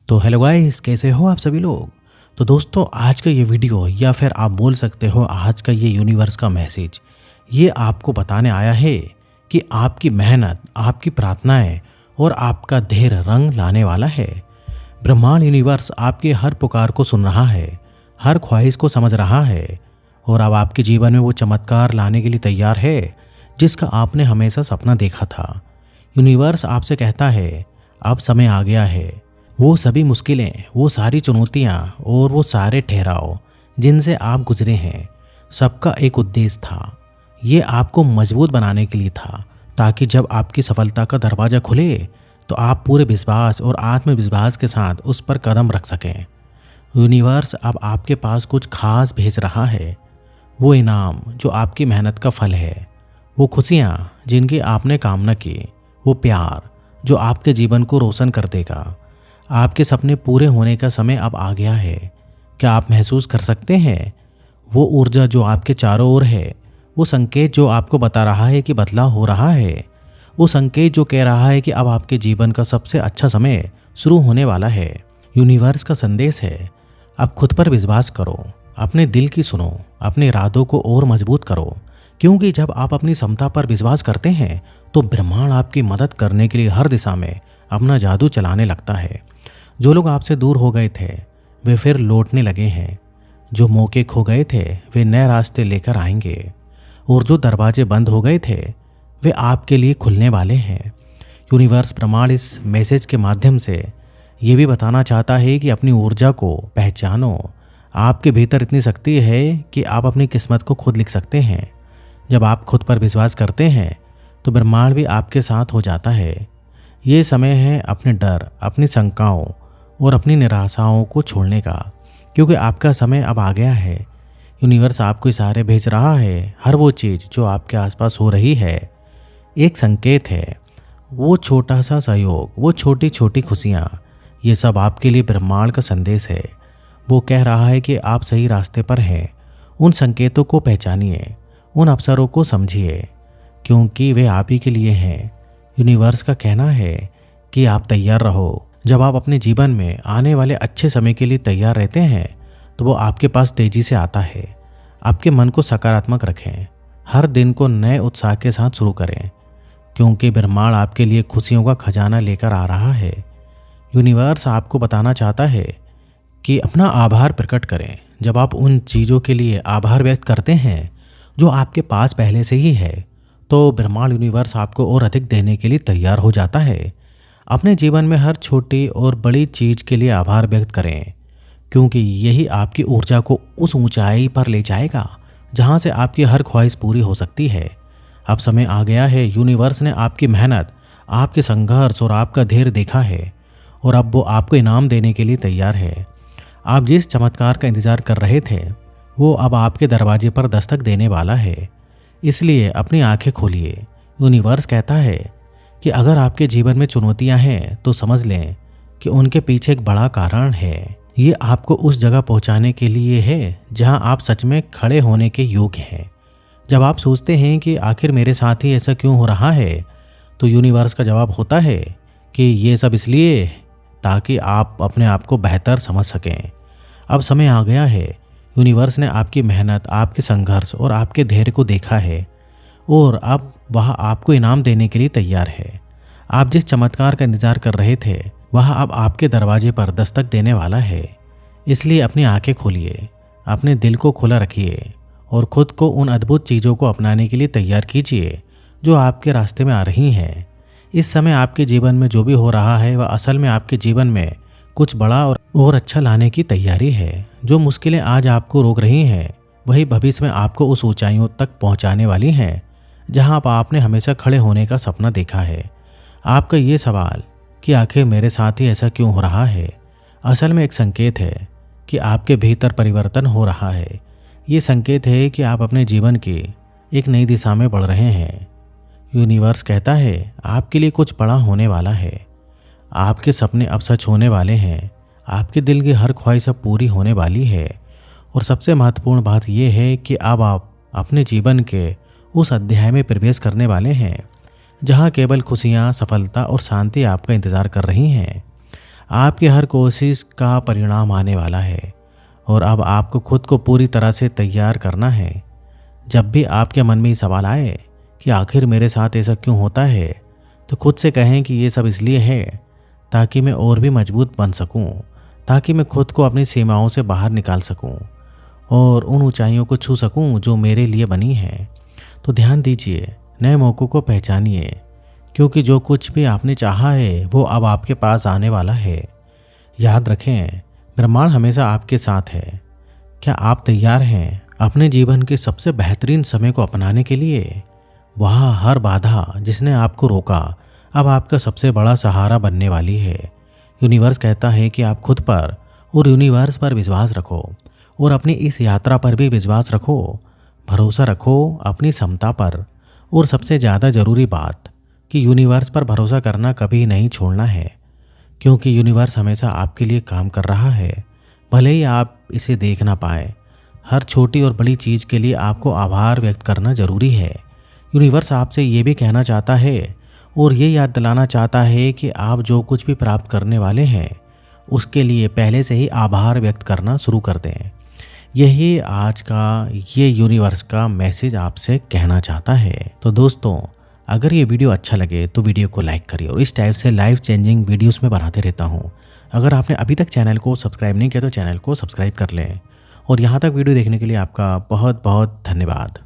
तो hello guys, कैसे हो आप सभी लोग। तो दोस्तों, आज का ये वीडियो या फिर आप बोल सकते हो आज का ये यूनिवर्स का मैसेज ये आपको बताने आया है कि आपकी मेहनत, आपकी प्रार्थनाएं और आपका धैर्य रंग लाने वाला है। ब्रह्मांड यूनिवर्स आपके हर पुकार को सुन रहा है, हर ख्वाहिश को समझ रहा है और अब आपके जीवन में वो चमत्कार लाने के लिए तैयार है जिसका आपने हमेशा सपना देखा था। यूनिवर्स आपसे कहता है अब समय आ गया है। वो सभी मुश्किलें, वो सारी चुनौतियाँ और वो सारे ठहराव जिनसे आप गुजरे हैं, सबका एक उद्देश्य था। ये आपको मजबूत बनाने के लिए था, ताकि जब आपकी सफलता का दरवाज़ा खुले तो आप पूरे विश्वास और आत्मविश्वास के साथ उस पर कदम रख सकें। यूनिवर्स अब आपके पास कुछ खास भेज रहा है। वो इनाम जो आपकी मेहनत का फल है, वो खुशियाँ जिनकी आपने कामना की, वो प्यार जो आपके जीवन को रोशन कर देगा। आपके सपने पूरे होने का समय अब आ गया है। क्या आप महसूस कर सकते हैं वो ऊर्जा जो आपके चारों ओर है, वो संकेत जो आपको बता रहा है कि बदलाव हो रहा है, वो संकेत जो कह रहा है कि अब आपके जीवन का सबसे अच्छा समय शुरू होने वाला है। यूनिवर्स का संदेश है, अब खुद पर विश्वास करो, अपने दिल की सुनो, अपने इरादों को और मजबूत करो, क्योंकि जब आप अपनी क्षमता पर विश्वास करते हैं तो ब्रह्मांड आपकी मदद करने के लिए हर दिशा में अपना जादू चलाने लगता है। जो लोग आपसे दूर हो गए थे वे फिर लौटने लगे हैं, जो मौके खो गए थे वे नए रास्ते लेकर आएंगे और जो दरवाजे बंद हो गए थे वे आपके लिए खुलने वाले हैं। यूनिवर्स ब्रह्मांड इस मैसेज के माध्यम से ये भी बताना चाहता है कि अपनी ऊर्जा को पहचानो। आपके भीतर इतनी शक्ति है कि आप अपनी किस्मत को खुद लिख सकते हैं। जब आप खुद पर विश्वास करते हैं तो ब्रह्मांड भी आपके साथ हो जाता है। ये समय है अपने डर, अपनी शंकाओं और अपनी निराशाओं को छोड़ने का, क्योंकि आपका समय अब आ गया है। यूनिवर्स आपको इशारे भेज रहा है। हर वो चीज़ जो आपके आसपास हो रही है एक संकेत है। वो छोटा सा सहयोग, वो छोटी छोटी खुशियाँ, ये सब आपके लिए ब्रह्मांड का संदेश है। वो कह रहा है कि आप सही रास्ते पर हैं। उन संकेतों को पहचानिए, उन अवसरों को समझिए, क्योंकि वे आप ही के लिए हैं। यूनिवर्स का कहना है कि आप तैयार रहो। जब आप अपने जीवन में आने वाले अच्छे समय के लिए तैयार रहते हैं तो वो आपके पास तेजी से आता है। आपके मन को सकारात्मक रखें, हर दिन को नए उत्साह के साथ शुरू करें, क्योंकि ब्रह्मांड आपके लिए खुशियों का खजाना लेकर आ रहा है। यूनिवर्स आपको बताना चाहता है कि अपना आभार प्रकट करें। जब आप उन चीज़ों के लिए आभार व्यक्त करते हैं जो आपके पास पहले से ही है, तो ब्रह्मांड यूनिवर्स आपको और अधिक देने के लिए तैयार हो जाता है। अपने जीवन में हर छोटी और बड़ी चीज़ के लिए आभार व्यक्त करें, क्योंकि यही आपकी ऊर्जा को उस ऊंचाई पर ले जाएगा जहां से आपकी हर ख्वाहिश पूरी हो सकती है। अब समय आ गया है। यूनिवर्स ने आपकी मेहनत, आपके संघर्ष और आपका धैर्य देखा है और अब वो आपको इनाम देने के लिए तैयार है। आप जिस चमत्कार का इंतजार कर रहे थे वो अब आपके दरवाजे पर दस्तक देने वाला है। इसलिए अपनी आंखें खोलिए। यूनिवर्स कहता है कि अगर आपके जीवन में चुनौतियां हैं तो समझ लें कि उनके पीछे एक बड़ा कारण है। ये आपको उस जगह पहुंचाने के लिए है जहां आप सच में खड़े होने के योग्य हैं। जब आप सोचते हैं कि आखिर मेरे साथ ही ऐसा क्यों हो रहा है, तो यूनिवर्स का जवाब होता है कि ये सब इसलिए ताकि आप अपने आप को बेहतर समझ सकें। अब समय आ गया है। यूनिवर्स ने आपकी मेहनत, आपके संघर्ष और आपके धैर्य को देखा है और अब वह आपको इनाम देने के लिए तैयार है। आप जिस चमत्कार का इंतजार कर रहे थे वह अब आपके दरवाजे पर दस्तक देने वाला है। इसलिए अपनी आंखें खोलिए, अपने दिल को खुला रखिए और खुद को उन अद्भुत चीज़ों को अपनाने के लिए तैयार कीजिए जो आपके रास्ते में आ रही हैं। इस समय आपके जीवन में जो भी हो रहा है वह असल में आपके जीवन में कुछ बड़ा और अच्छा लाने की तैयारी है। जो मुश्किलें आज आपको रोक रही हैं वही भविष्य में आपको उस ऊंचाइयों तक पहुंचाने वाली हैं जहां आपने हमेशा खड़े होने का सपना देखा है। आपका ये सवाल कि आखिर मेरे साथ ही ऐसा क्यों हो रहा है, असल में एक संकेत है कि आपके भीतर परिवर्तन हो रहा है। ये संकेत है कि आप अपने जीवन की एक नई दिशा में बढ़ रहे हैं। यूनिवर्स कहता है आपके लिए कुछ बड़ा होने वाला है। आपके सपने अब सच होने वाले हैं। आपके दिल की हर ख्वाहिश अब पूरी होने वाली है और सबसे महत्वपूर्ण बात यह है कि अब आप अपने जीवन के उस अध्याय में प्रवेश करने वाले हैं जहां केवल खुशियां, सफलता और शांति आपका इंतजार कर रही हैं। आपकी हर कोशिश का परिणाम आने वाला है और अब आपको खुद को पूरी तरह से तैयार करना है। जब भी आपके मन में ये सवाल आए कि आखिर मेरे साथ ऐसा क्यों होता है, तो खुद से कहें कि ये सब इसलिए है ताकि मैं और भी मजबूत बन सकूं, ताकि मैं खुद को अपनी सीमाओं से बाहर निकाल सकूं और उन ऊंचाइयों को छू सकूं जो मेरे लिए बनी हैं। तो ध्यान दीजिए, नए मौक़ों को पहचानिए, क्योंकि जो कुछ भी आपने चाहा है वो अब आपके पास आने वाला है। याद रखें, ब्रह्मांड हमेशा आपके साथ है। क्या आप तैयार हैं अपने जीवन के सबसे बेहतरीन समय को अपनाने के लिए? वहाँ हर बाधा जिसने आपको रोका अब आपका सबसे बड़ा सहारा बनने वाली है। यूनिवर्स कहता है कि आप खुद पर और यूनिवर्स पर विश्वास रखो और अपनी इस यात्रा पर भी विश्वास रखो। भरोसा रखो अपनी क्षमता पर, और सबसे ज़्यादा ज़रूरी बात कि यूनिवर्स पर भरोसा करना कभी नहीं छोड़ना है, क्योंकि यूनिवर्स हमेशा आपके लिए काम कर रहा है, भले ही आप इसे देख ना पाए। हर छोटी और बड़ी चीज़ के लिए आपको आभार व्यक्त करना ज़रूरी है। यूनिवर्स आपसे ये भी कहना चाहता है और ये याद दिलाना चाहता है कि आप जो कुछ भी प्राप्त करने वाले हैं उसके लिए पहले से ही आभार व्यक्त करना शुरू कर दें। यही आज का ये यूनिवर्स का मैसेज आपसे कहना चाहता है। तो दोस्तों, अगर ये वीडियो अच्छा लगे तो वीडियो को लाइक करिए, और इस टाइप से लाइफ चेंजिंग वीडियोस में बनाते रहता हूँ। अगर आपने अभी तक चैनल को सब्सक्राइब नहीं किया तो चैनल को सब्सक्राइब कर लें, और यहाँ तक वीडियो देखने के लिए आपका बहुत बहुत धन्यवाद।